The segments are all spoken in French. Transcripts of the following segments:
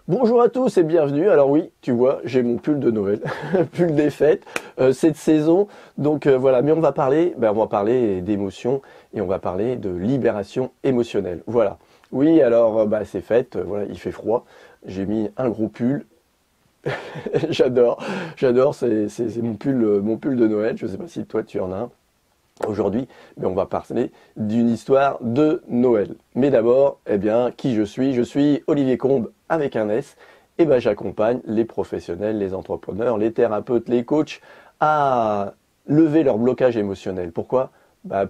Bonjour à tous et bienvenue. Alors oui, tu vois, j'ai mon pull de Noël, pull des fêtes, cette saison. Donc voilà, mais on va parler d'émotions et on va parler de libération émotionnelle. Voilà. Oui, alors c'est fête, voilà, il fait froid. J'ai mis un gros pull. J'adore, j'adore. C'est mon pull de Noël. Je sais pas si toi tu en as un aujourd'hui, mais on va parler d'une histoire de Noël. Mais d'abord, eh bien, qui je suis? Je suis Olivier Combe avec un S. Et ben, j'accompagne les professionnels, les entrepreneurs, les thérapeutes, les coachs à lever leur blocage émotionnel. Pourquoi?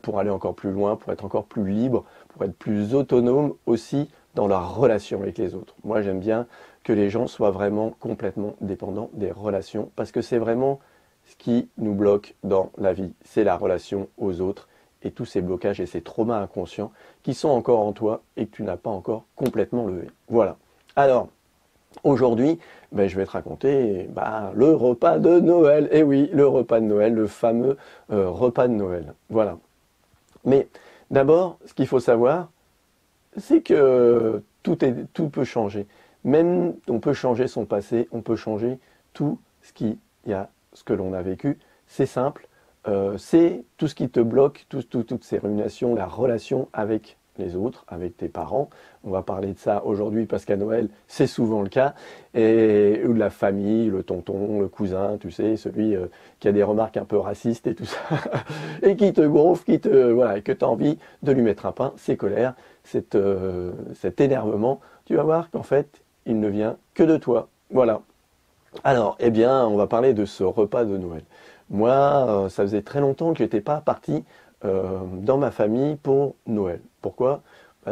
Pour aller encore plus loin, pour être encore plus libre, pour être plus autonome aussi dans leur relation avec les autres. Moi, j'aime bien que les gens soient vraiment complètement dépendants des relations parce que c'est vraiment ce qui nous bloque dans la vie, c'est la relation aux autres et tous ces blocages et ces traumas inconscients qui sont encore en toi et que tu n'as pas encore complètement levé. Voilà. Alors, aujourd'hui, je vais te raconter le repas de Noël. Et oui, le repas de Noël, le fameux repas de Noël. Voilà. Mais d'abord, ce qu'il faut savoir, c'est que tout peut changer. Même on peut changer son passé, on peut changer tout ce que l'on a vécu. C'est simple, c'est tout ce qui te bloque, toutes ces ruminations, la relation avec les autres, avec tes parents. On va parler de ça aujourd'hui parce qu'à Noël, c'est souvent le cas. Ou de la famille, le tonton, le cousin, tu sais, celui qui a des remarques un peu racistes et tout ça, et qui te gonfle, voilà, que tu as envie de lui mettre un pain, ses colères, cet énervement. Tu vas voir qu'en fait, il ne vient que de toi. Voilà. Alors, eh bien, on va parler de ce repas de Noël. Moi, ça faisait très longtemps que je n'étais pas parti dans ma famille pour Noël. Pourquoi?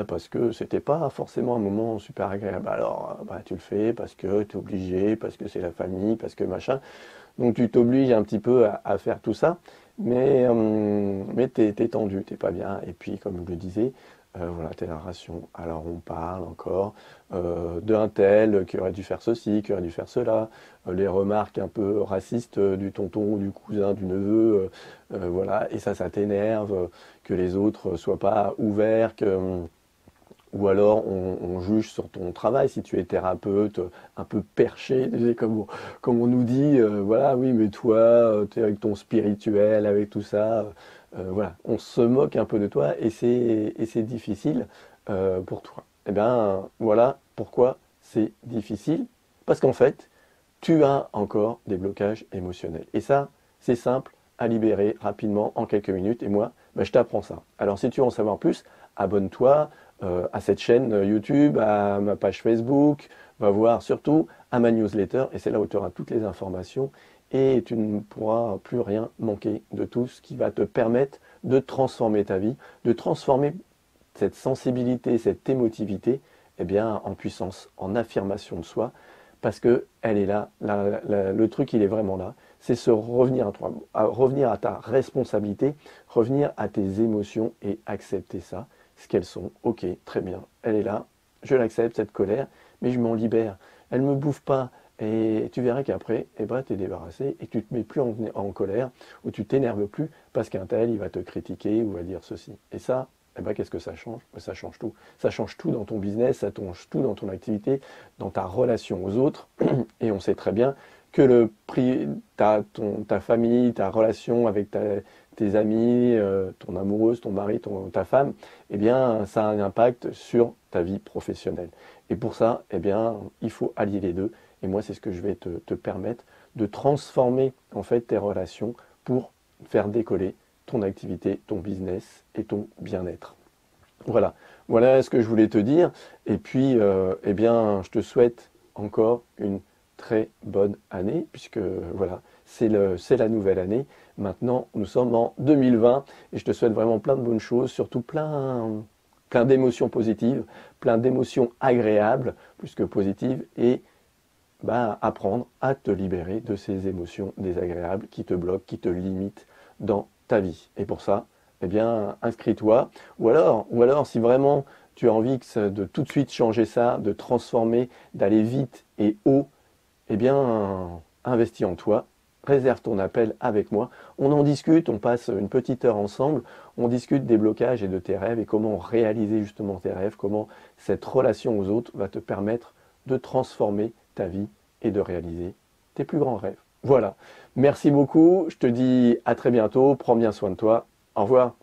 Parce que c'était pas forcément un moment super agréable. Alors, tu le fais parce que tu es obligé, parce que c'est la famille, parce que machin. Donc tu t'obliges un petit peu à faire tout ça, mais t'es tendu, t'es pas bien. Et puis, comme je le disais, voilà, t'es la ration. Alors on parle encore d'un tel qui aurait dû faire ceci, qui aurait dû faire cela, les remarques un peu racistes du tonton, du cousin, du neveu, voilà, et ça t'énerve, que les autres soient pas ouverts, ou alors on juge sur ton travail, si tu es thérapeute, un peu perché, tu sais, comme on nous dit, voilà, oui, mais toi, tu es avec ton spirituel, avec tout ça, voilà, on se moque un peu de toi et c'est difficile pour toi. Eh bien, voilà pourquoi c'est difficile, parce qu'en fait, tu as encore des blocages émotionnels. Et ça, c'est simple à libérer rapidement en quelques minutes. Et moi, je t'apprends ça. Alors si tu veux en savoir plus, abonne-toi à cette chaîne YouTube, à ma page Facebook, va voir surtout à ma newsletter. Et c'est là où tu auras toutes les informations et tu ne pourras plus rien manquer de tout ce qui va te permettre de transformer ta vie, de transformer cette sensibilité, cette émotivité, eh bien, en puissance, en affirmation de soi, parce que elle est là, le truc il est vraiment là, c'est revenir revenir à ta responsabilité, revenir à tes émotions et accepter ça, ce qu'elles sont. Ok, très bien, elle est là, je l'accepte cette colère, mais je m'en libère. Elle me bouffe pas. Et tu verras qu'après, tu es débarrassé et tu te mets plus en colère ou tu t'énerves plus parce qu'un tel, il va te critiquer ou va dire ceci. Et ça, qu'est-ce que ça change? Ça change tout. Ça change tout dans ton business, ça change tout dans ton activité, dans ta relation aux autres. Et on sait très bien que ta famille, ta relation avec tes amis, ton amoureuse, ton mari, ta femme, eh bien, ça a un impact sur ta vie professionnelle. Et pour ça, eh bien, il faut allier les deux. Et moi, c'est ce que je vais te permettre de transformer en fait tes relations pour faire décoller ton activité, ton business et ton bien-être. Voilà, voilà ce que je voulais te dire. Et puis, eh bien, je te souhaite encore une très bonne année, puisque voilà, c'est la nouvelle année. Maintenant, nous sommes en 2020 et je te souhaite vraiment plein de bonnes choses, surtout plein d'émotions positives, plein d'émotions agréables, plus que positives, et apprendre à te libérer de ces émotions désagréables qui te bloquent, qui te limitent dans ta vie. Et pour ça, eh bien, inscris-toi. Ou alors, si vraiment tu as envie de tout de suite changer ça, de transformer, d'aller vite et haut, eh bien, investis en toi. Réserve ton appel avec moi. On en discute, on passe une petite heure ensemble. On discute des blocages et de tes rêves et comment réaliser justement tes rêves, comment cette relation aux autres va te permettre de transformer ta vie et de réaliser tes plus grands rêves. Voilà. Merci beaucoup. Je te dis à très bientôt. Prends bien soin de toi. Au revoir.